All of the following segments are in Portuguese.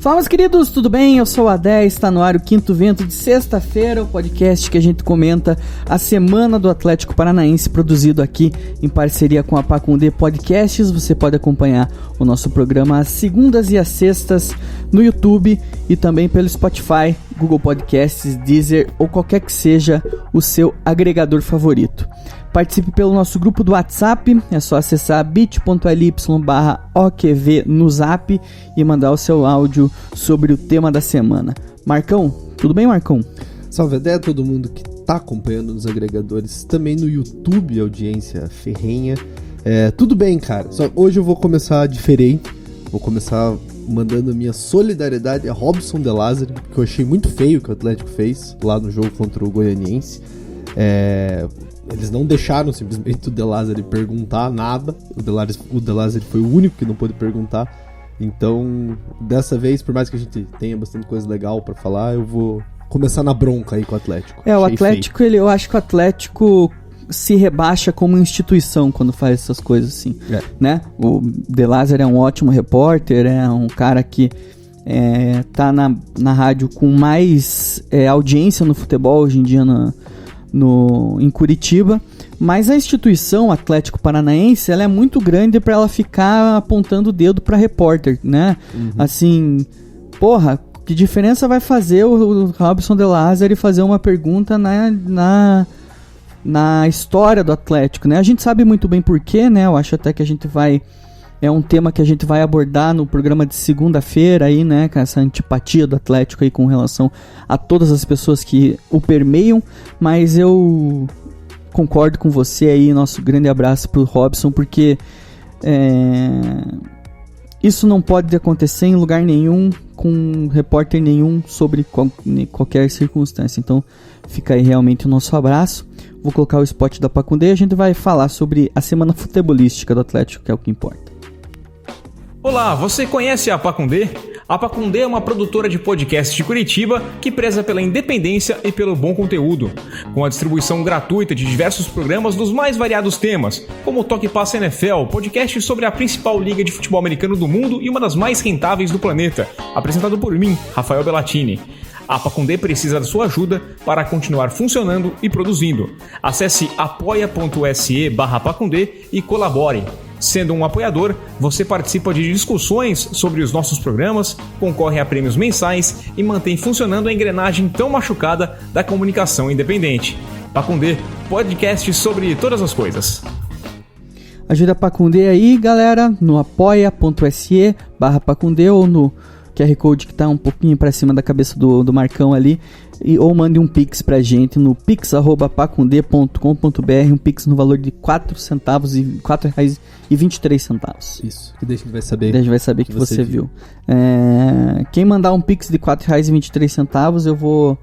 Fala, meus queridos, tudo bem? Eu sou o Adé, está no ar o Quinto Vento de sexta-feira, o podcast que a gente comenta a semana do Atlético Paranaense, produzido aqui em parceria com a Pacundê Podcasts. Você pode acompanhar o nosso programa às segundas e às sextas no YouTube e também pelo Spotify, Google Podcasts, Deezer ou qualquer que seja o seu agregador favorito. Participe pelo nosso grupo do WhatsApp, é só acessar bit.ly/OQV no Zap e mandar o seu áudio sobre o tema da semana. Marcão, tudo bem, Marcão? Salve, Adé, todo mundo que está acompanhando nos agregadores, também no YouTube, audiência ferrenha. Tudo bem, cara, só hoje eu vou começar diferente, vou começar mandando minha solidariedade a Robson de Lázari, que eu achei muito feio o que o Atlético fez lá no jogo contra o Goianiense. Eles não deixaram simplesmente o De Lázari perguntar nada. O De Lázari foi o único que não pôde perguntar. Então, dessa vez, por mais que a gente tenha bastante coisa legal pra falar, eu vou começar na bronca aí com o Atlético. O Atlético, eu acho que o Atlético se rebaixa como instituição quando faz essas coisas assim, né? O De Lázari é um ótimo repórter, é um cara que tá na rádio com mais audiência no futebol hoje em dia em Curitiba, mas a instituição Atlético Paranaense, ela é muito grande para ela ficar apontando o dedo para repórter, né? Assim, porra, que diferença vai fazer o Robson de Lázari fazer uma pergunta na história do Atlético, né? A gente sabe muito bem porquê, né? Eu acho até que a gente vai... É um tema que a gente vai abordar no programa de segunda-feira aí, né? Com essa antipatia do Atlético aí com relação a todas as pessoas que o permeiam. Mas eu concordo com você aí, nosso grande abraço pro Robson, porque isso não pode acontecer em lugar nenhum, com repórter nenhum, sobre qualquer circunstância. Então fica aí realmente o nosso abraço. Vou colocar o spot da Pacundê e a gente vai falar sobre a semana futebolística do Atlético, que é o que importa. Olá, você conhece a Pacundê? A Pacundê é uma produtora de podcast de Curitiba que preza pela independência e pelo bom conteúdo, com a distribuição gratuita de diversos programas dos mais variados temas, como o Toque Passa NFL, podcast sobre a principal liga de futebol americano do mundo e uma das mais rentáveis do planeta, apresentado por mim, Rafael Bellatini. A Pacundê precisa da sua ajuda para continuar funcionando e produzindo. Acesse apoia.se/Pacundê e colabore. Sendo um apoiador, você participa de discussões sobre os nossos programas, concorre a prêmios mensais e mantém funcionando a engrenagem tão machucada da comunicação independente. Pacundê, podcast sobre todas as coisas. Ajuda a Pacundê aí, galera, no apoia.se/Pacundê ou no QR Code que tá um pouquinho pra cima da cabeça do Marcão ali, ou mande um Pix pra gente no pix@pacundê.com.br, um Pix no valor de R$4,23. Isso, que daí a gente vai saber. Daí a gente vai saber que você viu. Quem mandar um Pix de R$4,23, eu vou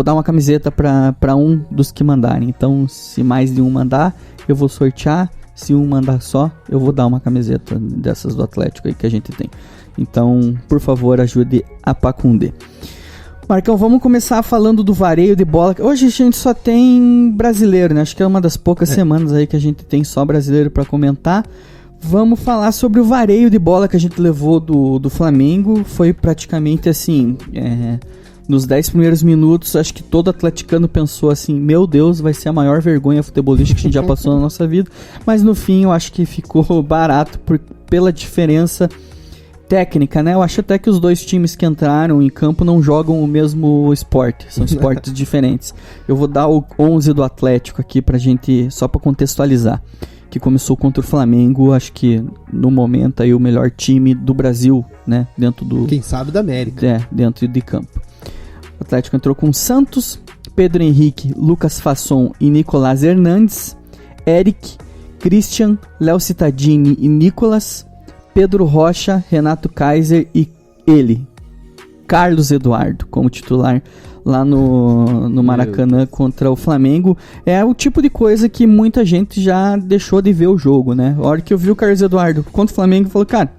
dar uma camiseta pra um dos que mandarem. Então, se mais de um mandar, eu vou sortear. Se um mandar só, eu vou dar uma camiseta dessas do Atlético aí que a gente tem. Então, por favor, ajude a Pacundê. Marcão, vamos começar falando do vareio de bola. Hoje a gente só tem brasileiro, né? Acho que é uma das poucas semanas aí que a gente tem só brasileiro para comentar. Vamos falar sobre o vareio de bola que a gente levou do Flamengo. Foi praticamente assim... Nos 10 primeiros minutos, acho que todo atleticano pensou assim, meu Deus, vai ser a maior vergonha futebolística que a gente já passou na nossa vida. Mas no fim, eu acho que ficou barato pela diferença técnica, né? Eu acho até que os dois times que entraram em campo não jogam o mesmo esporte, são esportes diferentes. Eu vou dar o 11 do Atlético aqui pra gente, só pra contextualizar, que começou contra o Flamengo, acho que no momento aí o melhor time do Brasil, né? Dentro do... Quem sabe da América. Dentro de campo. O Atlético entrou com Santos, Pedro Henrique, Lucas Fasson e Nicolás Hernandes, Eric, Christian, Léo Cittadini e Nicolas, Pedro Rocha, Renato Kaiser e ele, Carlos Eduardo, como titular lá no Maracanã contra o Flamengo. É o tipo de coisa que muita gente já deixou de ver o jogo, né? A hora que eu vi o Carlos Eduardo contra o Flamengo, eu falei, cara,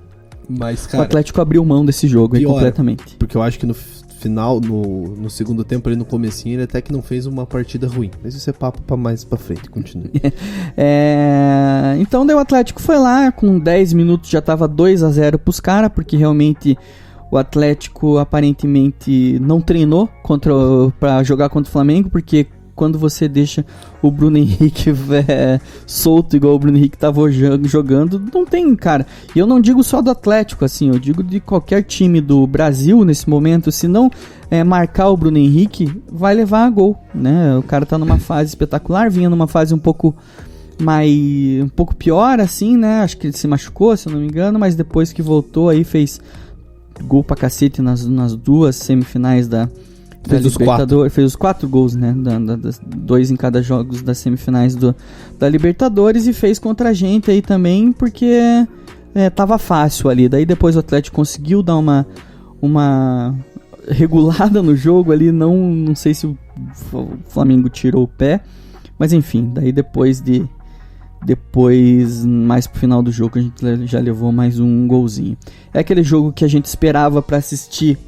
o Atlético abriu mão desse jogo aí completamente. Porque eu acho que no final, no segundo tempo, ali no comecinho, ele até que não fez uma partida ruim. Mas isso é papo pra mais pra frente, continue. Então daí o Atlético foi lá, com 10 minutos já tava 2-0 pros caras, porque realmente o Atlético aparentemente não treinou para jogar contra o Flamengo, porque quando você deixa o Bruno Henrique solto igual o Bruno Henrique tava jogando, não tem, cara. E eu não digo só do Atlético, assim, eu digo de qualquer time do Brasil nesse momento, se não marcar o Bruno Henrique, vai levar a gol, né? O cara tá numa fase espetacular, vinha numa fase um pouco pior, assim, né? Acho que ele se machucou, se eu não me engano, mas depois que voltou aí fez gol pra cacete nas duas semifinais da Libertadores. Fez os 4 gols, né? 2 em cada jogos das semifinais da Libertadores, e fez contra a gente aí também, porque tava fácil ali. Daí depois o Atlético conseguiu dar uma regulada no jogo ali, não sei se o Flamengo tirou o pé, mas enfim, daí depois mais pro final do jogo, a gente já levou mais um golzinho. É aquele jogo que a gente esperava pra assistir,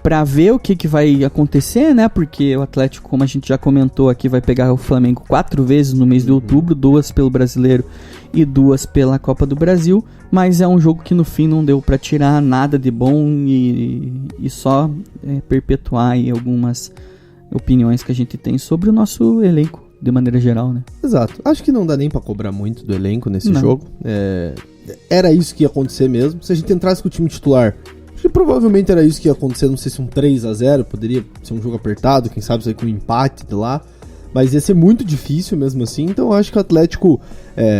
pra ver o que vai acontecer, né? Porque o Atlético, como a gente já comentou aqui, vai pegar o Flamengo 4 vezes no mês de outubro, 2 pelo Brasileiro e 2 pela Copa do Brasil, mas é um jogo que no fim não deu pra tirar nada de bom e só perpetuar aí algumas opiniões que a gente tem sobre o nosso elenco, de maneira geral, né? Exato. Acho que não dá nem pra cobrar muito do elenco nesse jogo. Era isso que ia acontecer mesmo. Se a gente entrasse com o time titular, acho que provavelmente era isso que ia acontecer. Não sei se um 3-0, poderia ser um jogo apertado, quem sabe sair com um empate de lá. Mas ia ser muito difícil mesmo assim. Então eu acho que o Atlético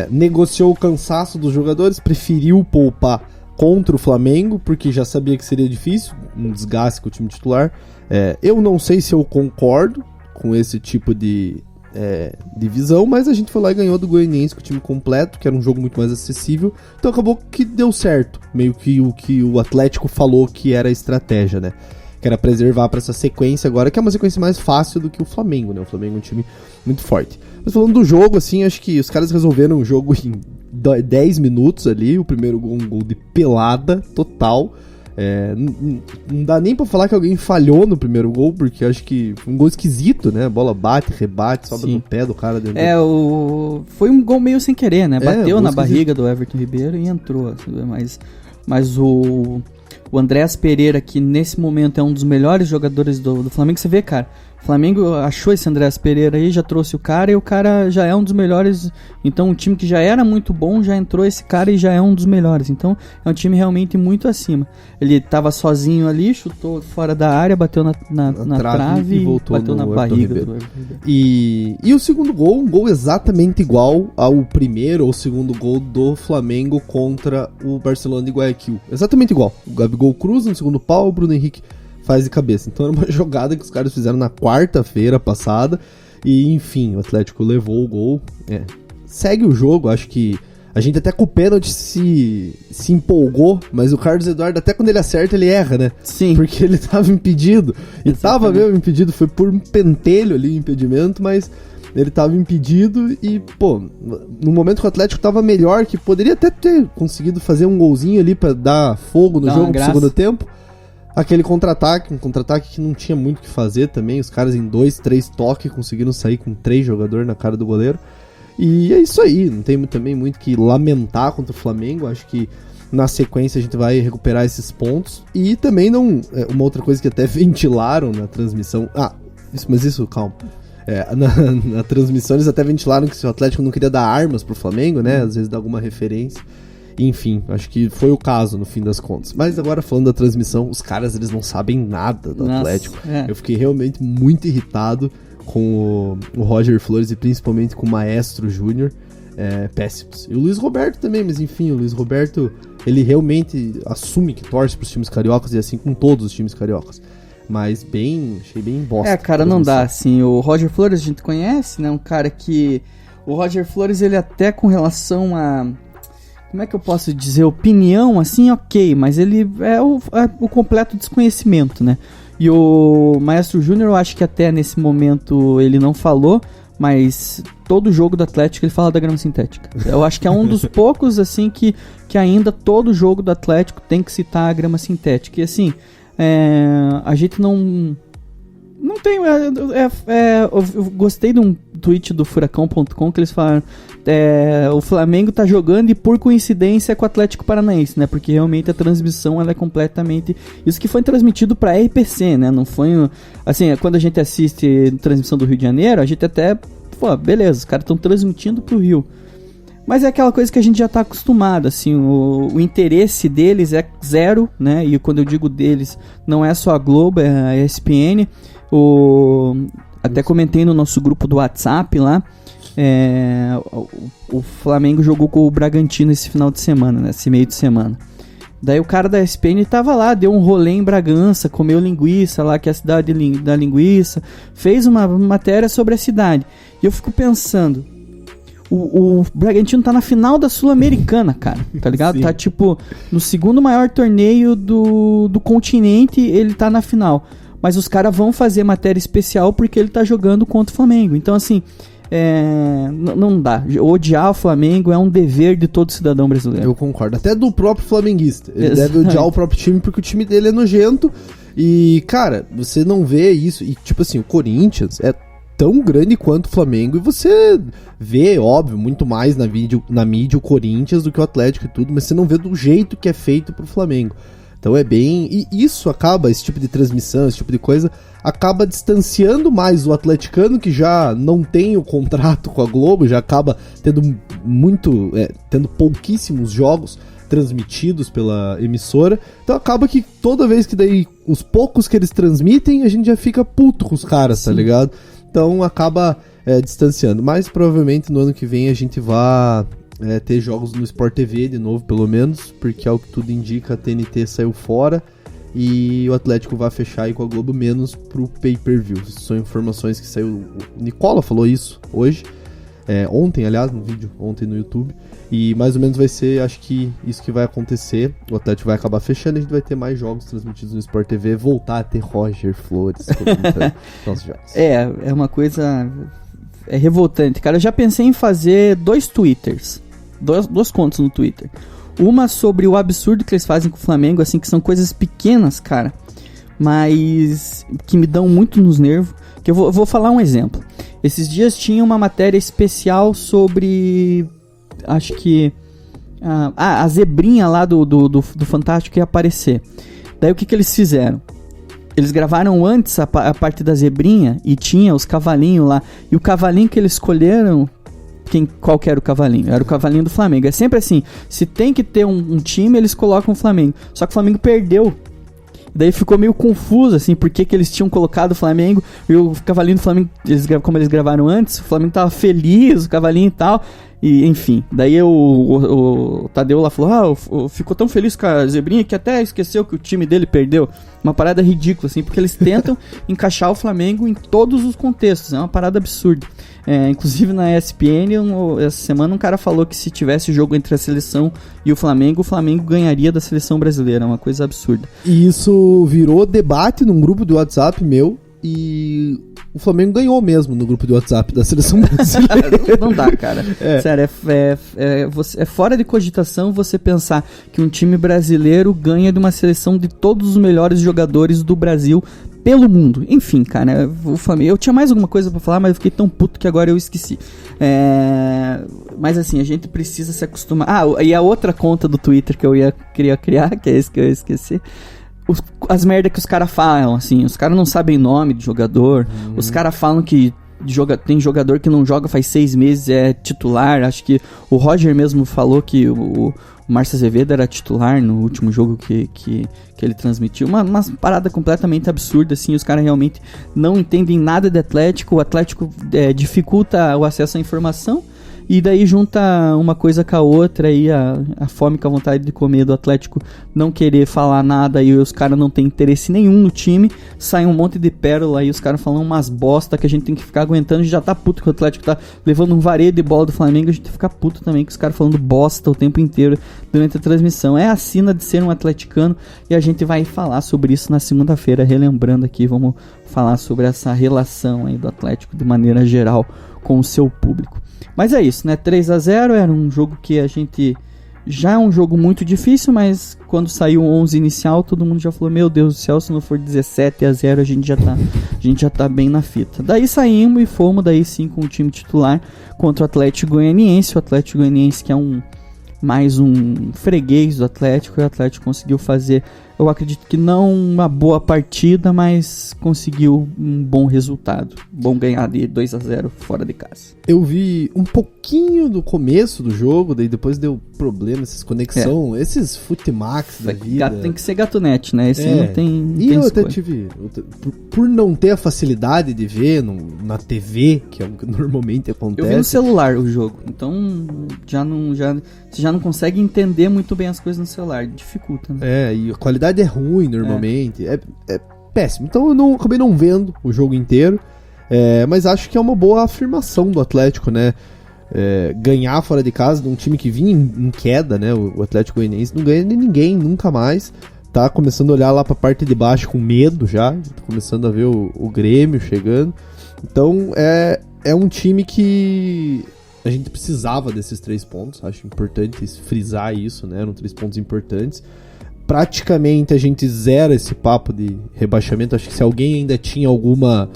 negociou o cansaço dos jogadores, preferiu poupar contra o Flamengo, porque já sabia que seria difícil, um desgaste com o time titular. Eu não sei se eu concordo com esse tipo de visão, mas a gente foi lá e ganhou do Goianiense com o time completo, que era um jogo muito mais acessível, então acabou que deu certo, meio que o que o Atlético falou que era a estratégia, né, que era preservar para essa sequência agora, que é uma sequência mais fácil do que o Flamengo, né, o Flamengo é um time muito forte. Mas falando do jogo, assim, acho que os caras resolveram o jogo em 10 minutos ali, o primeiro gol, um gol de pelada total. Não dá nem pra falar que alguém falhou no primeiro gol, porque acho que foi um gol esquisito, né? A bola bate, rebate, sobra no pé do cara dentro. Foi um gol meio sem querer, né? Bateu na barriga do Everton Ribeiro e entrou. Mas o Andréas Pereira, que nesse momento é um dos melhores jogadores do Flamengo, você vê, cara, o Flamengo achou esse Andréas Pereira aí, já trouxe o cara, e o cara já é um dos melhores. Então, um time que já era muito bom, já entrou esse cara e já é um dos melhores. Então, é um time realmente muito acima. Ele tava sozinho ali, chutou fora da área, bateu na trave e voltou, bateu na barriga do Everton Ribeiro. E o segundo gol, um gol exatamente igual ao primeiro ou segundo gol do Flamengo contra o Barcelona de Guayaquil. Exatamente igual. O Gabigol cruza no segundo pau, o Bruno Henrique faz de cabeça. Então era uma jogada que os caras fizeram na quarta-feira passada. E enfim, o Atlético levou o gol. Segue o jogo, acho que a gente até com o pênalti se empolgou, mas o Carlos Eduardo, até quando ele acerta, ele erra, né? Sim. Porque ele tava impedido. E tava mesmo impedido, foi por um pentelho ali o impedimento, mas ele tava impedido e, pô, no momento que o Atlético tava melhor, que poderia até ter conseguido fazer um golzinho ali pra dar fogo no jogo pro segundo tempo. Aquele contra-ataque, um contra-ataque que não tinha muito o que fazer também. Os caras em 2, 3 toques conseguiram sair com 3 jogadores na cara do goleiro. E é isso aí, não tem também muito que lamentar contra o Flamengo. Acho que na sequência a gente vai recuperar esses pontos. E também uma outra coisa que até ventilaram na transmissão. Calma. Na transmissão eles até ventilaram que se o Atlético não queria dar armas pro Flamengo, né? Às vezes dá alguma referência. Enfim, acho que foi o caso no fim das contas. Mas agora falando da transmissão, os caras eles não sabem nada do Atlético. Eu fiquei realmente muito irritado com o Roger Flores e principalmente com o Maestro Júnior. Péssimos. E o Luiz Roberto também, mas enfim, o Luiz Roberto ele realmente assume que torce pros times cariocas e assim com todos os times cariocas. Mas achei bem bosta. Cara, não dá, assim. O Roger Flores a gente conhece, né? Um cara que... O Roger Flores, ele até com relação a... Como é que eu posso dizer? Opinião, assim, ok. Mas ele é o completo desconhecimento, né? E o Maestro Júnior, eu acho que até nesse momento ele não falou, mas todo jogo do Atlético ele fala da grama sintética. Eu acho que é um dos poucos, assim, que ainda todo jogo do Atlético tem que citar a grama sintética. E assim... a gente não Não tem. Eu gostei de um tweet do Furacão.com que eles falaram: o Flamengo tá jogando e por coincidência é com o Atlético Paranaense, né? Porque realmente a transmissão ela é completamente. Isso que foi transmitido pra RPC, né? Não foi. Assim, quando a gente assiste transmissão do Rio de Janeiro, a gente até. Pô, beleza, os caras estão transmitindo pro Rio. Mas é aquela coisa que a gente já tá acostumado, assim, o interesse deles é zero, né? E quando eu digo deles, não é só a Globo, é a ESPN. Até comentei no nosso grupo do WhatsApp lá, o Flamengo jogou com o Bragantino esse final de semana, né? Esse meio de semana. Daí o cara da ESPN tava lá, deu um rolê em Bragança, comeu linguiça lá, que é a cidade da linguiça, fez uma matéria sobre a cidade. E eu fico pensando... O Bragantino tá na final da Sul-Americana, cara, tá ligado? Sim. Tá, tipo, no segundo maior torneio do continente, ele tá na final. Mas os caras vão fazer matéria especial porque ele tá jogando contra o Flamengo. Então, assim, não dá. Odiar o Flamengo é um dever de todo cidadão brasileiro. Eu concordo. Até do próprio flamenguista. Ele Exato. deve odiar o próprio time porque o time dele é nojento. E, cara, você não vê isso. E, tipo assim, o Corinthians é tão grande quanto o Flamengo, e você vê, óbvio, muito mais na mídia o Corinthians do que o Atlético e tudo, mas você não vê do jeito que é feito pro Flamengo. Então é bem... E isso acaba, esse tipo de transmissão, esse tipo de coisa, acaba distanciando mais o atleticano, que já não tem o contrato com a Globo, já acaba tendo tendo pouquíssimos jogos transmitidos pela emissora. Então acaba que toda vez que daí os poucos que eles transmitem, a gente já fica puto com os caras, tá ligado? Então acaba distanciando. Mas provavelmente no ano que vem a gente vai ter jogos no Sport TV de novo, pelo menos, porque ao que tudo indica a TNT saiu fora e o Atlético vai fechar aí com a Globo, menos pro pay-per-view. São informações que saiu... O Nicola falou isso hoje, ontem, aliás, no vídeo, ontem no YouTube. E mais ou menos vai ser, acho que isso que vai acontecer. O Atlético vai acabar fechando, a gente vai ter mais jogos transmitidos no Sport TV, voltar a ter Roger Flores comentando nossos jogos. É uma coisa revoltante, cara. Eu já pensei em fazer 2 Twitters, duas contas no Twitter. Uma sobre o absurdo que eles fazem com o Flamengo, assim, que são coisas pequenas, cara, mas que me dão muito nos nervos. Que eu vou falar um exemplo. Esses dias tinha uma matéria especial sobre... Acho que... a zebrinha lá do Fantástico ia aparecer. Daí o que eles fizeram? Eles gravaram antes a parte da zebrinha e tinha os cavalinhos lá. E o cavalinho que eles escolheram... Qual que era o cavalinho? Era o cavalinho do Flamengo. É sempre assim, se tem que ter um time, eles colocam o Flamengo. Só que o Flamengo perdeu. Daí ficou meio confuso, assim, por que eles tinham colocado o Flamengo. E o cavalinho do Flamengo, como eles gravaram antes, o Flamengo tava feliz, o cavalinho e tal. E, enfim, daí o Tadeu lá falou, ficou tão feliz com a zebrinha que até esqueceu que o time dele perdeu. Uma parada ridícula, assim, porque eles tentam encaixar o Flamengo em todos os contextos. É uma parada absurda. Inclusive na ESPN, essa semana um cara falou que se tivesse jogo entre a seleção e o Flamengo ganharia da seleção brasileira. É uma coisa absurda. E isso virou debate num grupo do WhatsApp meu, e o Flamengo ganhou mesmo no grupo do WhatsApp da seleção brasileira. Não dá, cara. Sério, é fora de cogitação você pensar que um time brasileiro ganha de uma seleção de todos os melhores jogadores do Brasil pelo mundo. Enfim, cara, o Flamengo... Eu tinha mais alguma coisa pra falar, mas eu fiquei tão puto que agora eu esqueci. Mas assim, a gente precisa se acostumar... E a outra conta do Twitter que eu queria criar, que é esse que eu esqueci... As merdas que os caras falam, assim, os caras não sabem nome de jogador, os caras falam que tem jogador que não joga faz 6 meses, é titular. Acho que o Roger mesmo falou que o Márcio Azevedo era titular no último jogo que ele transmitiu. Uma parada completamente absurda, assim, os caras realmente não entendem nada de Atlético. O Atlético dificulta o acesso à informação. E daí junta uma coisa com a outra, aí a fome com a vontade de comer do Atlético não querer falar nada, e os caras não tem interesse nenhum no time, sai um monte de pérola aí, os caras falam umas bosta que a gente tem que ficar aguentando. A gente já tá puto que o Atlético tá levando um vareio de bola do Flamengo, a gente fica puto também com os caras falando bosta o tempo inteiro durante a transmissão. É a sina de ser um atleticano, e a gente vai falar sobre isso na segunda-feira, relembrando aqui, vamos falar sobre essa relação aí do Atlético de maneira geral com o seu público. Mas é isso, né? 3-0 era um jogo que a gente já é um jogo muito difícil, mas quando saiu o 11 inicial, todo mundo já falou, meu Deus do céu, se não for 17-0, a gente já tá bem na fita. Daí saímos e fomos, daí sim, com o time titular contra o Atlético Goianiense. O Atlético Goianiense que é mais um freguês do Atlético, e o Atlético conseguiu fazer, eu acredito que não uma boa partida, mas conseguiu um bom resultado. Bom ganhar de 2-0 fora de casa. Eu vi um pouquinho do começo do jogo, daí depois deu problema, essas conexões, esses Futimax da vida. Tem que ser gatunete, né? Esse não tem. E eu até tive. Por não ter a facilidade de ver na TV, que é o que normalmente acontece. Eu vi no celular o jogo, então você já não consegue entender muito bem as coisas no celular, dificulta, né? E a qualidade é ruim normalmente, é péssimo. Então eu acabei não vendo o jogo inteiro, mas acho que é uma boa afirmação do Atlético, né? Ganhar fora de casa de um time que vinha em queda, né? O Atlético Goianiense não ganha de ninguém, nunca mais. Tá começando a olhar lá pra parte de baixo com medo já, tá começando a ver o Grêmio chegando. Então é um time que a gente precisava desses 3 pontos, acho importante frisar isso, né? Eram 3 pontos importantes. Praticamente a gente zera esse papo de rebaixamento. Acho que se alguém ainda tinha alguma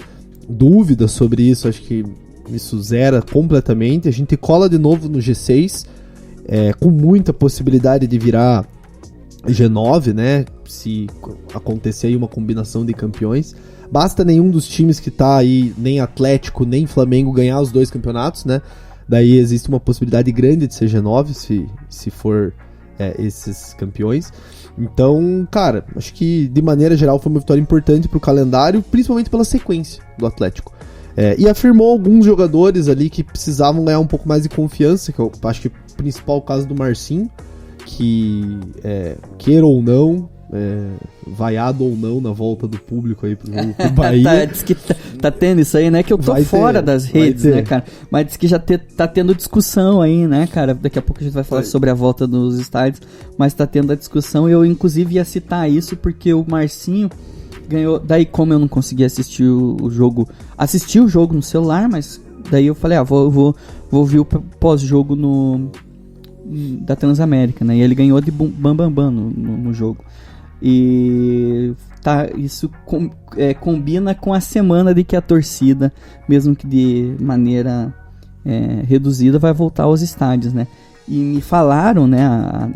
dúvida sobre isso, acho que isso zera completamente. A gente cola de novo no G6, com muita possibilidade de virar G9, né? Se acontecer aí uma combinação de campeões. Basta nenhum dos times que tá aí, nem Atlético, nem Flamengo, ganhar os 2 campeonatos, né? Daí existe uma possibilidade grande de ser G9, se for esses campeões. Então, cara, acho que de maneira geral foi uma vitória importante pro calendário, principalmente pela sequência do Atlético. E afirmou alguns jogadores ali que precisavam ganhar um pouco mais de confiança, que eu acho que o principal caso do Marcinho, que queira ou não, vaiado ou não na volta do público aí pro Bahia. Diz que tá tendo isso aí, né? Que eu tô fora das redes, né, cara? Mas diz que já tá tendo discussão aí, né, cara? Daqui a pouco a gente vai falar sobre a volta dos estádios, mas tá tendo a discussão. Eu, inclusive, ia citar isso porque o Marcinho ganhou. Daí, como eu não consegui assistir o jogo, assisti o jogo no celular, mas daí eu falei, vou ouvir o pós-jogo da Transamérica, né? E ele ganhou de bam no jogo. E isso combina com a semana de que a torcida, mesmo que de maneira reduzida, vai voltar aos estádios, né? E me falaram, né?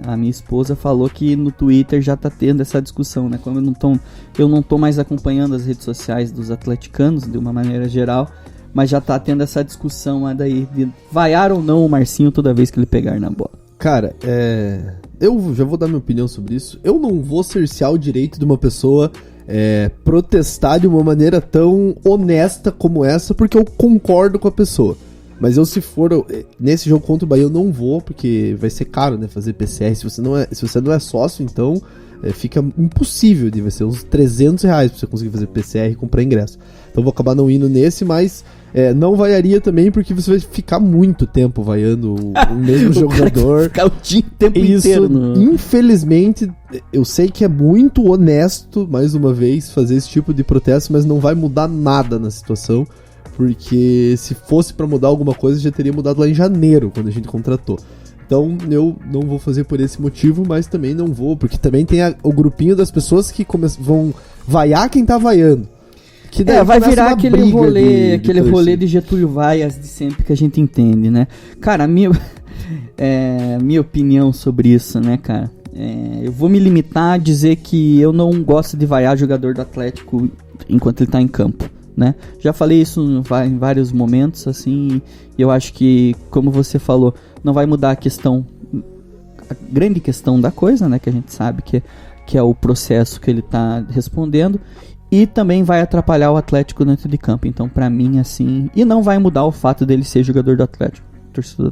A minha esposa falou que no Twitter já tá tendo essa discussão, né? Como eu não tô mais acompanhando as redes sociais dos atleticanos de uma maneira geral, mas já tá tendo essa discussão daí de vaiar ou não o Marcinho toda vez que ele pegar na bola. Cara, eu já vou dar minha opinião sobre isso. Eu não vou cercear o direito de uma pessoa protestar de uma maneira tão honesta como essa, porque eu concordo com a pessoa. Mas se for nesse jogo contra o Bahia, eu não vou, porque vai ser caro, né, fazer PCR. Se você não é sócio, então fica impossível, vai ser uns R$300 pra você conseguir fazer PCR e comprar ingresso. Então eu vou acabar não indo nesse, mas não vaiaria também, porque você vai ficar muito tempo vaiando o mesmo jogador. Ficar o tempo inteiro. Infelizmente, eu sei que é muito honesto, mais uma vez, fazer esse tipo de protesto, mas não vai mudar nada na situação, porque se fosse pra mudar alguma coisa, já teria mudado lá em janeiro, quando a gente contratou. Então eu não vou fazer por esse motivo, mas também não vou, porque também tem o grupinho das pessoas que vão vaiar quem tá vaiando. Que vai virar aquele rolê de Getúlio Vargas de sempre que a gente entende, né? Cara, minha opinião sobre isso, né, cara? Eu vou me limitar a dizer que eu não gosto de vaiar jogador do Atlético enquanto ele tá em campo, né? Já falei isso em vários momentos, assim, e eu acho que, como você falou, não vai mudar a grande questão da coisa, né? Que a gente sabe que é o processo que ele tá respondendo. E também vai atrapalhar o Atlético dentro de campo. Então, pra mim, assim... E não vai mudar o fato dele ser jogador do Atlético. Torcedor,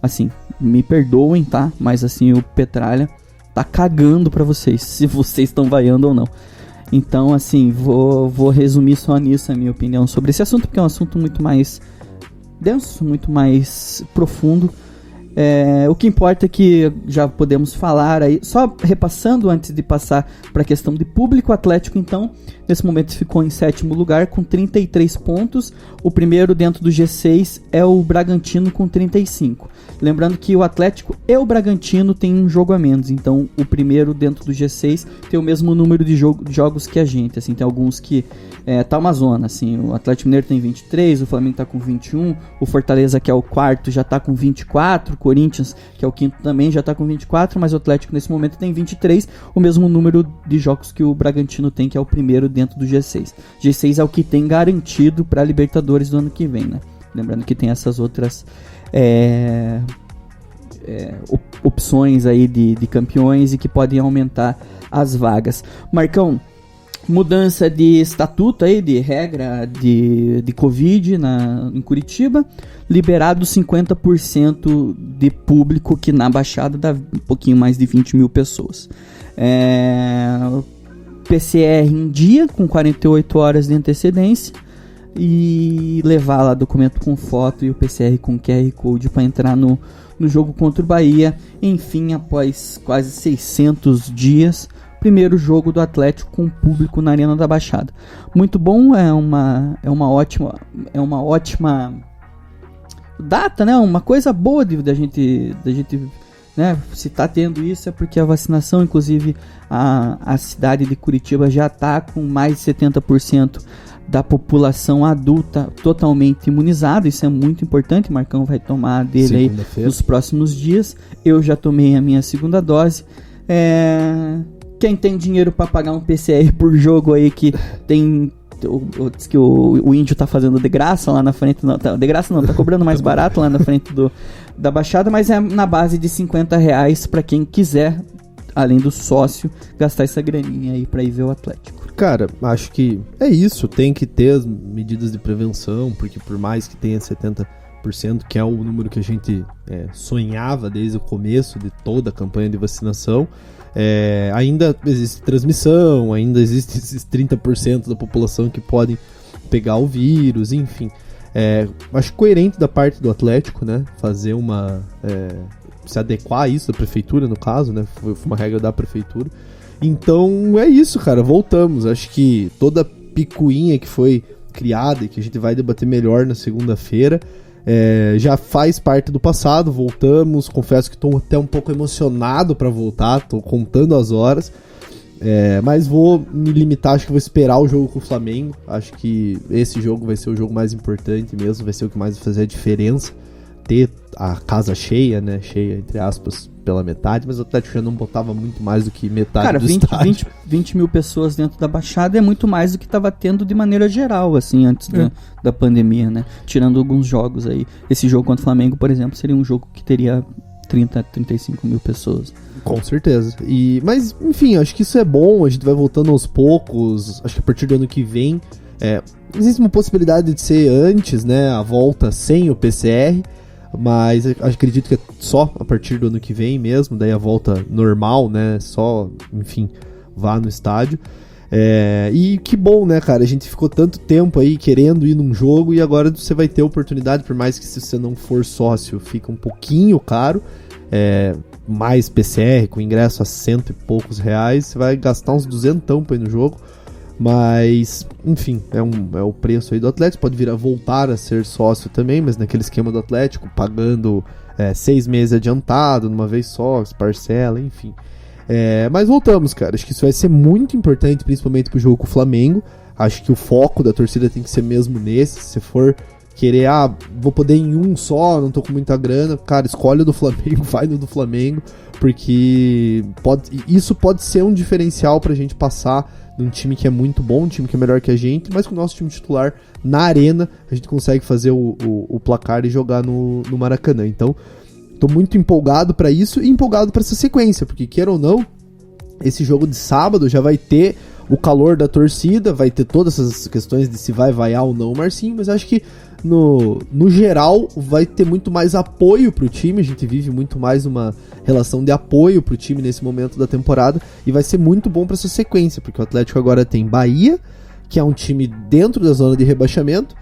assim, me perdoem, tá? Mas, assim, o Petralha tá cagando pra vocês. Se vocês estão vaiando ou não. Então, assim, vou resumir só nisso a minha opinião sobre esse assunto. Porque é um assunto muito mais denso, muito mais profundo. O que importa é que já podemos falar aí, só repassando antes de passar para a questão de público. O Atlético, então, nesse momento ficou em 7º lugar com 33 pontos. O primeiro dentro do G6 é o Bragantino com 35. Lembrando que o Atlético e o Bragantino têm um jogo a menos, então o primeiro dentro do G6 tem o mesmo número de jogos que a gente, assim, tem alguns que tá uma zona, assim, o Atlético Mineiro tem 23, o Flamengo tá com 21, o Fortaleza, que é o quarto, já tá com 24, o Corinthians, que é o quinto, também já tá com 24, mas o Atlético nesse momento tem 23, o mesmo número de jogos que o Bragantino tem, que é o primeiro dentro do G6. G6 é o que tem garantido para Libertadores do ano que vem, né? Lembrando que tem essas outras opções aí de campeões e que podem aumentar as vagas. Marcão, mudança de estatuto aí, de regra de Covid em Curitiba, liberado 50% de público, que na Baixada dá um pouquinho mais de 20 mil pessoas. PCR em dia, com 48 horas de antecedência, e levar lá documento com foto e o PCR com QR Code para entrar no jogo contra o Bahia. Enfim, após quase 600 dias, primeiro jogo do Atlético com público na Arena da Baixada. Muito bom, é uma ótima data, né? Uma coisa boa da gente, né? Se tá tendo isso é porque a vacinação, inclusive a cidade de Curitiba já tá com mais de 70% da população adulta totalmente imunizada. Isso é muito importante. Marcão vai tomar dele aí nos próximos dias. Eu já tomei a minha segunda dose. Quem tem dinheiro para pagar um PCR por jogo aí, que tem... Diz que o índio tá fazendo de graça lá na frente. Não, de graça não, tá cobrando mais barato lá na frente da Baixada, mas é na base de R$50 para quem quiser, além do sócio, gastar essa graninha aí pra ir ver o Atlético. Cara, acho que é isso, tem que ter as medidas de prevenção, porque por mais que tenha 70%, que é o número que a gente sonhava desde o começo de toda a campanha de vacinação, ainda existe transmissão, ainda existe esses 30% da população que podem pegar o vírus, enfim. Acho coerente da parte do Atlético, né, fazer se adequar a isso, da prefeitura no caso, né, foi uma regra da prefeitura. Então é isso, cara, voltamos. Acho que toda a picuinha que foi criada e que a gente vai debater melhor na segunda-feira já faz parte do passado. Voltamos, confesso que estou até um pouco emocionado para voltar, estou contando as horas, mas vou me limitar, acho que vou esperar o jogo com o Flamengo. Acho que esse jogo vai ser o jogo mais importante mesmo, vai ser o que mais vai fazer a diferença, ter a casa cheia, né, cheia entre aspas, pela metade, mas o Atlético já não botava muito mais do que metade do estádio. 20 mil pessoas dentro da Baixada é muito mais do que estava tendo de maneira geral, assim, antes da pandemia, né? Tirando alguns jogos aí. Esse jogo contra o Flamengo, por exemplo, seria um jogo que teria 35 mil pessoas. Com certeza. Mas, enfim, acho que isso é bom, a gente vai voltando aos poucos. Acho que a partir do ano que vem existe uma possibilidade de ser antes, né, a volta sem o PCR, mas acredito que é só a partir do ano que vem mesmo, daí a volta normal, né, só, enfim, vá no estádio. E que bom, né, cara, a gente ficou tanto tempo aí querendo ir num jogo e agora você vai ter oportunidade, por mais que se você não for sócio fica um pouquinho caro, mais PCR, com ingresso a R$100 e poucos, você vai gastar uns 200 pra ir no jogo. Mas, enfim, é o preço aí do Atlético. Pode voltar a ser sócio também, mas naquele esquema do Atlético, pagando 6 meses adiantado, numa vez só, parcela, enfim. Mas voltamos, cara. Acho que isso vai ser muito importante, principalmente pro jogo com o Flamengo. Acho que o foco da torcida tem que ser mesmo nesse. Se for querer, vou poder em um só, não tô com muita grana, cara, escolhe o do Flamengo, vai no do Flamengo, porque isso pode ser um diferencial pra gente passar num time que é muito bom, um time que é melhor que a gente, mas com o nosso time titular na arena, a gente consegue fazer o placar e jogar no Maracanã. Então, tô muito empolgado pra isso e empolgado pra essa sequência, porque queira ou não, esse jogo de sábado já vai ter o calor da torcida, vai ter todas essas questões de se vai vaiar ou não o Marcinho, mas acho que no geral vai ter muito mais apoio pro time. A gente vive muito mais uma relação de apoio pro time nesse momento da temporada e vai ser muito bom pra essa sequência, porque o Atlético agora tem Bahia, que é um time dentro da zona de rebaixamento.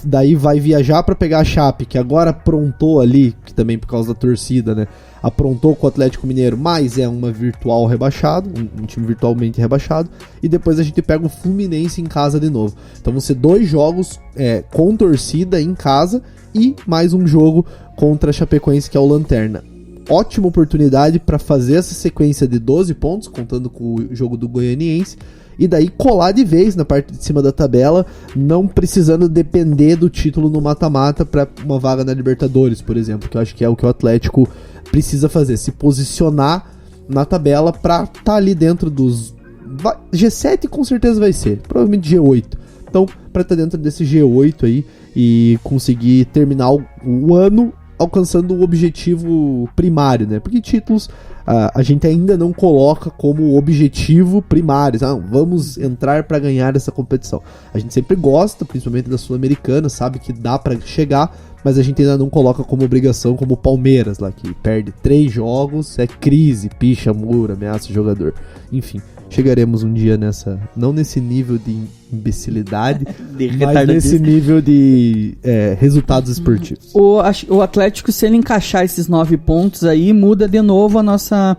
daí vai viajar pra pegar a Chape, que agora aprontou ali, que também por causa da torcida, né? Aprontou com o Atlético Mineiro, mas é uma virtual rebaixado, um time virtualmente rebaixado, e depois a gente pega o Fluminense em casa de novo. Então vão ser 2 jogos com torcida em casa e mais um jogo contra a Chapecoense, que é o Lanterna. Ótima oportunidade para fazer essa sequência de 12 pontos, contando com o jogo do Goianiense, e daí colar de vez na parte de cima da tabela, não precisando depender do título no mata-mata para uma vaga na Libertadores, por exemplo, que eu acho que é o que o Atlético precisa fazer, se posicionar na tabela para estar ali dentro dos... G7 com certeza vai ser, provavelmente G8. Então, para estar dentro desse G8 aí e conseguir terminar o ano alcançando o objetivo primário, né? Porque títulos a gente ainda não coloca como objetivo primário. Vamos entrar para ganhar essa competição. A gente sempre gosta, principalmente da Sul-Americana, sabe que dá para chegar, mas a gente ainda não coloca como obrigação, como o Palmeiras lá, que perde 3 jogos, é crise, picha, mura, ameaça o jogador. Enfim, chegaremos um dia nessa, não nesse nível de imbecilidade, mas nesse nível de resultados esportivos. O Atlético, se ele encaixar esses 9 pontos aí, muda de novo a nossa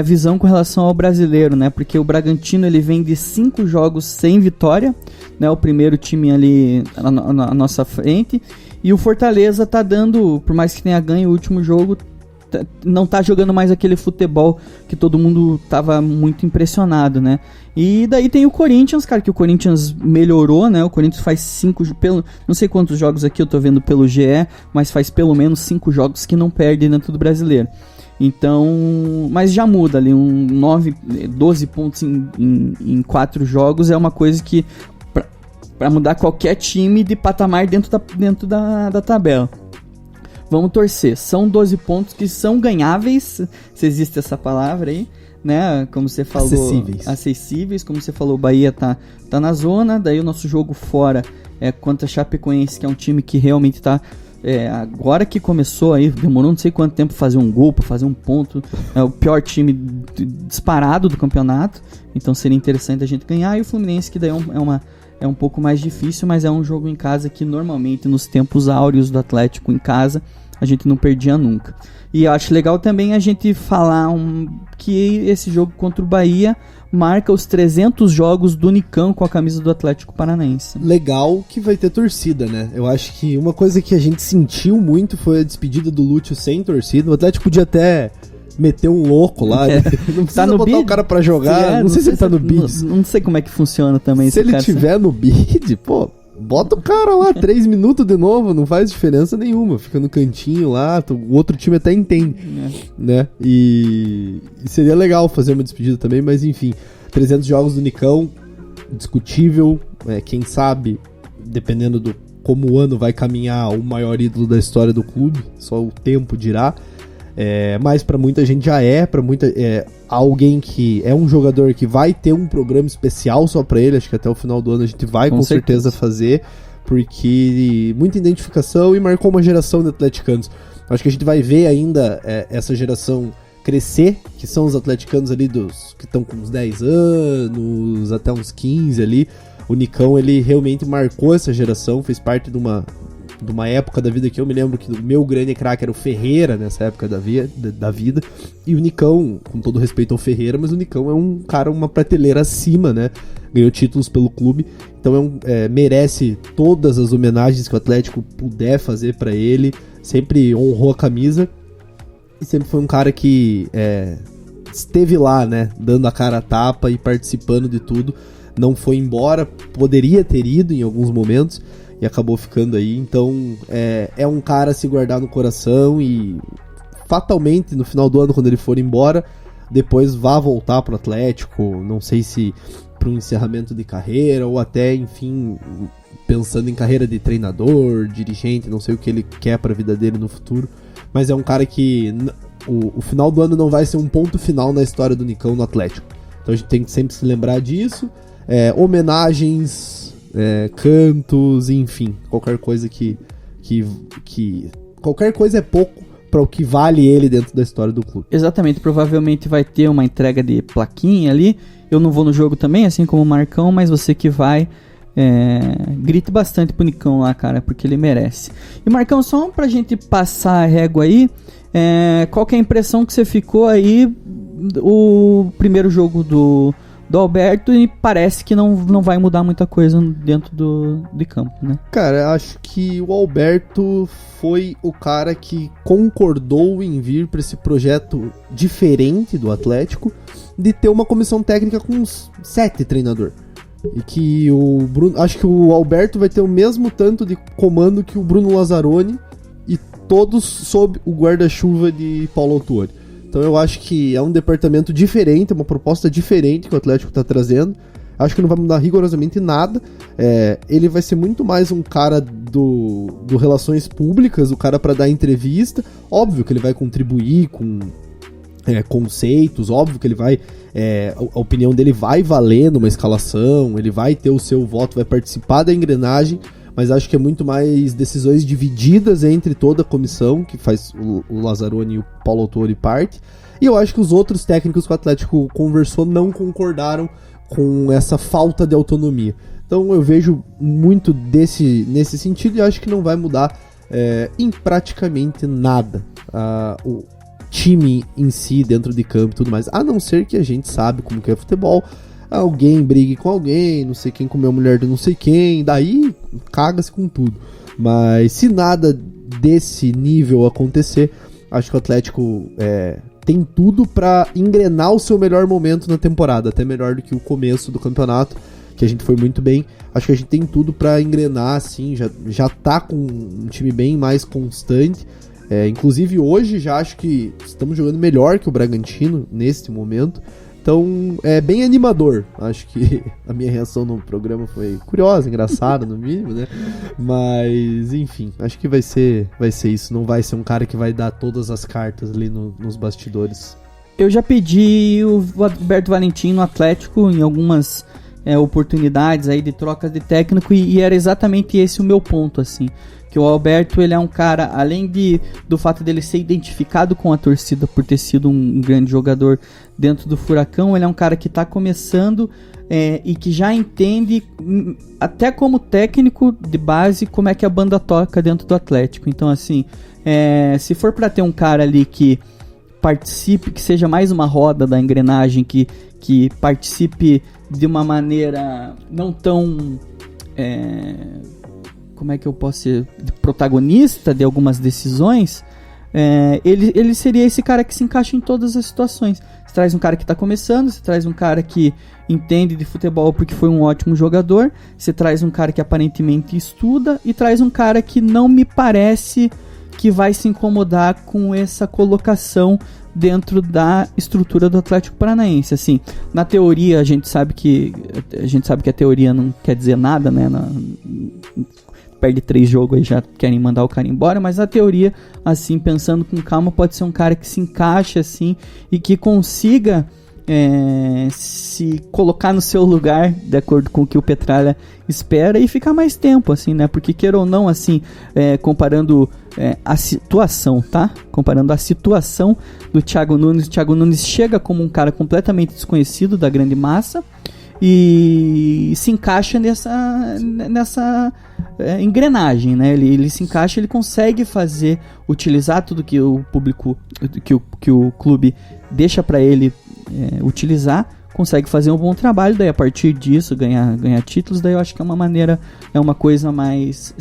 visão com relação ao brasileiro, né? Porque o Bragantino, ele vem de 5 jogos sem vitória, né? O primeiro time ali na nossa frente, e o Fortaleza tá dando, por mais que tenha ganho o último jogo, não tá jogando mais aquele futebol que todo mundo tava muito impressionado, né? E daí tem o Corinthians, cara, que o Corinthians melhorou, né? O Corinthians faz 5, não sei quantos jogos aqui eu tô vendo pelo GE, mas faz pelo menos 5 jogos que não perde dentro do brasileiro. Então, mas já muda ali, 12 pontos em 4 jogos é uma coisa que para mudar qualquer time de patamar dentro da tabela. Vamos torcer. São 12 pontos que são ganháveis, se existe essa palavra aí, né? Como você falou, acessíveis. Como você falou, o Bahia tá na zona. Daí o nosso jogo fora é contra a Chapecoense, que é um time que realmente tá... agora que começou aí, demorou não sei quanto tempo pra fazer um gol, pra fazer um ponto. É o pior time disparado do campeonato. Então seria interessante a gente ganhar. E o Fluminense, que daí é um pouco mais difícil, mas é um jogo em casa que normalmente nos tempos áureos do Atlético em casa a gente não perdia nunca. E eu acho legal também a gente falar que esse jogo contra o Bahia marca os 300 jogos do Nicão com a camisa do Atlético Paranaense. Legal que vai ter torcida, né? Eu acho que uma coisa que a gente sentiu muito foi a despedida do Lúcio sem torcida. O Atlético podia até meter um louco lá, né? Não precisa botar bid? O cara pra jogar, não sei se ele tá no bid. Não sei como é que funciona também. Se ele tiver no bid, pô, bota o cara lá 3 minutos de novo, não faz diferença nenhuma, fica no cantinho lá, o outro time até entende, né? E seria legal fazer uma despedida também, mas enfim, 300 jogos do Nicão, discutível, quem sabe, dependendo do como o ano vai caminhar, o maior ídolo da história do clube, só o tempo dirá. Mas pra muita gente já alguém que é um jogador que vai ter um programa especial só pra ele, acho que até o final do ano a gente vai com certeza fazer, porque muita identificação e marcou uma geração de atleticanos. Acho que a gente vai ver ainda essa geração crescer, que são os atleticanos ali que estão com uns 10 anos, até uns 15 ali. O Nicão, ele realmente marcou essa geração, fez parte de uma época da vida que eu me lembro que o meu grande craque era o Ferreira nessa época da vida, e o Nicão, com todo respeito ao Ferreira, mas o Nicão é um cara, uma prateleira acima, né? Ganhou títulos pelo clube, então merece todas as homenagens que o Atlético puder fazer pra ele, sempre honrou a camisa e sempre foi um cara que esteve lá, né? Dando a cara a tapa e participando de tudo, não foi embora, poderia ter ido em alguns momentos e acabou ficando aí, então é um cara a se guardar no coração e fatalmente no final do ano, quando ele for embora, depois vá voltar pro Atlético, não sei se para um encerramento de carreira ou até, enfim, pensando em carreira de treinador, dirigente, não sei o que ele quer pra vida dele no futuro, mas é um cara que o final do ano não vai ser um ponto final na história do Nicão no Atlético, então a gente tem que sempre se lembrar disso, homenagens, cantos, enfim, qualquer coisa que qualquer coisa é pouco para o que vale ele dentro da história do clube. Exatamente, provavelmente vai ter uma entrega de plaquinha ali. Eu não vou no jogo também, assim como o Marcão, mas você que vai, grite bastante pro Nicão lá, cara, porque ele merece. E Marcão, só pra gente passar a régua aí, qual que é a impressão que você ficou aí o primeiro jogo do Alberto, e parece que não vai mudar muita coisa dentro de campo, né? Cara, acho que o Alberto foi o cara que concordou em vir para esse projeto diferente do Atlético, de ter uma comissão técnica com uns 7 treinadores. E que o Bruno, acho que o Alberto vai ter o mesmo tanto de comando que o Bruno Lazzaroni, e todos sob o guarda-chuva de Paulo Autuori. Então eu acho que é um departamento diferente, uma proposta diferente que o Atlético está trazendo. Acho que não vai mudar rigorosamente nada. Ele vai ser muito mais um cara do Relações Públicas, o cara para dar entrevista. Óbvio que ele vai contribuir com conceitos, óbvio que ele vai... a opinião dele vai valer numa escalação, ele vai ter o seu voto, vai participar da engrenagem, mas acho que é muito mais decisões divididas entre toda a comissão, que faz o Lazzaroni e o Paulo Autuori parte. E eu acho que os outros técnicos que o Atlético conversou não concordaram com essa falta de autonomia. Então eu vejo muito nesse sentido, e acho que não vai mudar em praticamente nada o time em si, dentro de campo e tudo mais. A não ser que a gente sabe como que é futebol, alguém brigue com alguém, não sei quem comeu a mulher de não sei quem, daí caga-se com tudo. Mas se nada desse nível acontecer, acho que o Atlético tem tudo pra engrenar o seu melhor momento na temporada, até melhor do que o começo do campeonato, que a gente foi muito bem. Acho que a gente tem tudo pra engrenar, assim, já tá com um time bem mais constante. Inclusive hoje já acho que estamos jogando melhor que o Bragantino neste momento. Então é bem animador. Acho que a minha reação no programa foi curiosa, engraçada no mínimo, né? Mas enfim, acho que vai ser isso. Não vai ser um cara que vai dar todas as cartas ali nos bastidores. Eu já pedi o Alberto Valentim no Atlético em algumas oportunidades aí de troca de técnico, e era exatamente esse o meu ponto, assim. Que o Alberto, ele é um cara, além do fato dele ser identificado com a torcida por ter sido um grande jogador dentro do Furacão, ele é um cara que está começando e que já entende, até como técnico de base, como é que a banda toca dentro do Atlético. Então, assim, se for para ter um cara ali que participe, que seja mais uma roda da engrenagem, que participe de uma maneira não tão... como é que eu posso ser protagonista de algumas decisões, ele seria esse cara que se encaixa em todas as situações. Você traz um cara que está começando, você traz um cara que entende de futebol porque foi um ótimo jogador, você traz um cara que aparentemente estuda, e traz um cara que não me parece que vai se incomodar com essa colocação dentro da estrutura do Atlético Paranaense. Assim, na teoria a gente sabe que a teoria não quer dizer nada, né? Perde 3 jogos e já querem mandar o cara embora, mas na teoria, assim, pensando com calma, pode ser um cara que se encaixe, assim, e que consiga se colocar no seu lugar, de acordo com o que o Petralha espera, e ficar mais tempo, assim, né? Porque, queira ou não, assim, comparando a situação, tá? Comparando a situação do Thiago Nunes, o Thiago Nunes chega como um cara completamente desconhecido da grande massa e se encaixa nessa engrenagem, né? Ele se encaixa, ele consegue utilizar tudo que o público, que o clube deixa para ele utilizar, consegue fazer um bom trabalho, daí a partir disso ganhar títulos. Daí eu acho que é uma coisa mais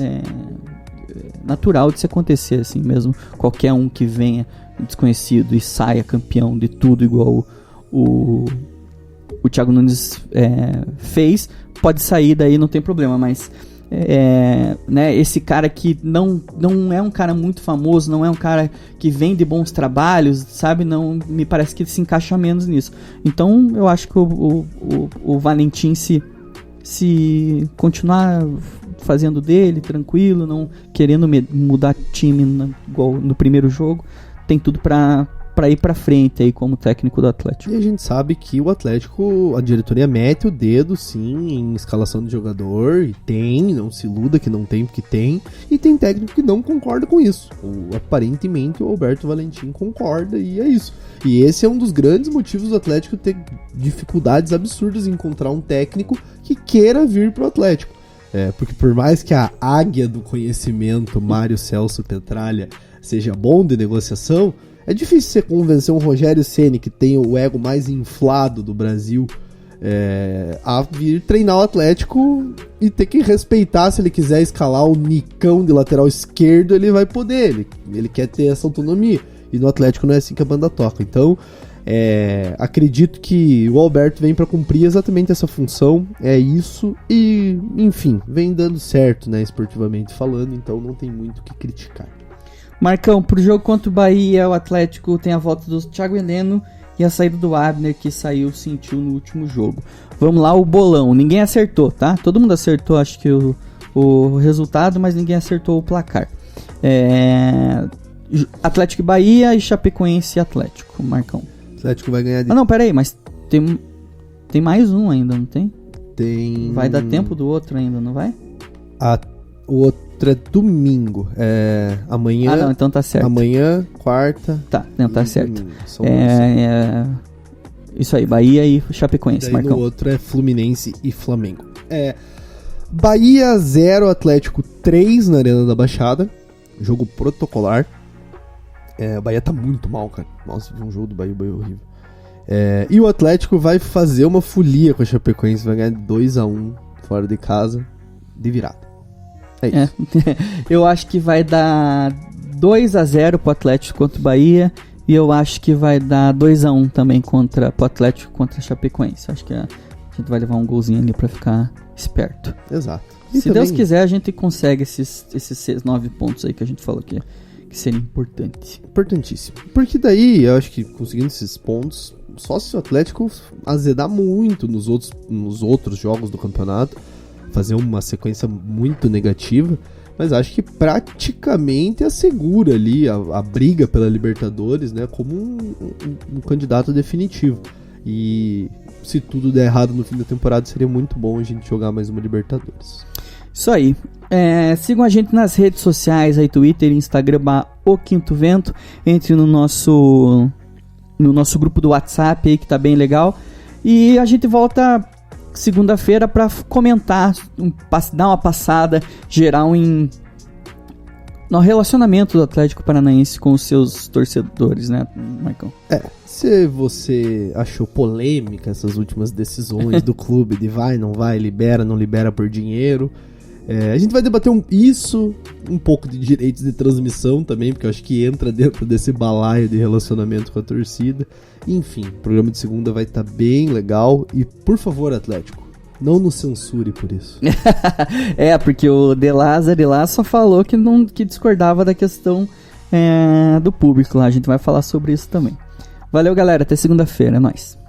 natural de se acontecer, assim mesmo. Qualquer um que venha desconhecido e saia campeão de tudo igual o Thiago Nunes fez, pode sair, daí não tem problema, mas né, esse cara que não é um cara muito famoso, não é um cara que vem de bons trabalhos, sabe, não me parece que ele se encaixa menos nisso. Então eu acho que o Valentim, se continuar fazendo dele, tranquilo, não querendo mudar time igual no primeiro jogo, tem tudo pra ir pra frente aí como técnico do Atlético. E a gente sabe que o Atlético, a diretoria mete o dedo sim em escalação de jogador, e não se iluda que não tem, porque tem, e tem técnico que não concorda com isso. Aparentemente o Alberto Valentim concorda, e é isso. E esse é um dos grandes motivos do Atlético ter dificuldades absurdas em encontrar um técnico que queira vir pro Atlético. Porque por mais que a águia do conhecimento, Mário Celso Petralha, seja bom de negociação, é difícil você convencer um Rogério Ceni, que tem o ego mais inflado do Brasil, a vir treinar o Atlético e ter que respeitar. Se ele quiser escalar o Nicão de lateral esquerdo, ele vai poder, ele quer ter essa autonomia, e no Atlético não é assim que a banda toca. Então acredito que o Alberto vem para cumprir exatamente essa função, é isso, e enfim, vem dando certo, né, esportivamente falando, então não tem muito o que criticar. Marcão, pro jogo contra o Bahia, o Atlético tem a volta do Thiago Heleno e a saída do Abner, que sentiu no último jogo. Vamos lá, o bolão. Ninguém acertou, tá? Todo mundo acertou, acho que o resultado, mas ninguém acertou o placar. Atlético e Bahia e Chapecoense e Atlético, Marcão. Atlético vai ganhar de... não, peraí, mas tem mais um ainda, não tem? Tem... Vai dar tempo do outro ainda, não vai? O outro é domingo. Amanhã... não, então tá certo. Amanhã, quarta... Tá, não, tá certo. Isso aí, Bahia e Chapecoense, Marcão. O outro é Fluminense e Flamengo. Bahia 0, Atlético 3 na Arena da Baixada. Jogo protocolar. O Bahia tá muito mal, cara. Nossa, vi um jogo do Bahia horrível. E o Atlético vai fazer uma folia com a Chapecoense. Vai ganhar 2-1 fora de casa, de virada. É isso. Eu acho que vai dar 2-0 pro Atlético contra o Bahia. E eu acho que vai dar 2-1 também pro Atlético contra a Chapecoense. Acho que a gente vai levar um golzinho ali pra ficar esperto. Exato. E se Deus quiser, a gente consegue esses 9 pontos aí que a gente falou que seria importante. Importantíssimo. Porque daí, eu acho que conseguindo esses pontos, só se o Atlético azedar muito nos outros jogos do campeonato, fazer uma sequência muito negativa, mas acho que praticamente assegura ali a briga pela Libertadores, né, como um candidato definitivo. E se tudo der errado no fim da temporada, seria muito bom a gente jogar mais uma Libertadores. Isso aí. Sigam a gente nas redes sociais, aí Twitter, Instagram, O Quinto Vento. Entre no nosso grupo do WhatsApp aí, que tá bem legal. E a gente volta segunda-feira para comentar, dar uma passada geral no relacionamento do Atlético Paranaense com os seus torcedores, né, Marcão? Se você achou polêmica essas últimas decisões do clube de vai, não vai, libera, não libera por dinheiro, a gente vai debater um pouco de direitos de transmissão também, porque eu acho que entra dentro desse balaio de relacionamento com a torcida. Enfim, o programa de segunda vai estar bem legal. E, por favor, Atlético, não nos censure por isso. Porque o De Lázaro lá só falou que discordava da questão do público lá. A gente vai falar sobre isso também. Valeu, galera. Até segunda-feira. É nóis.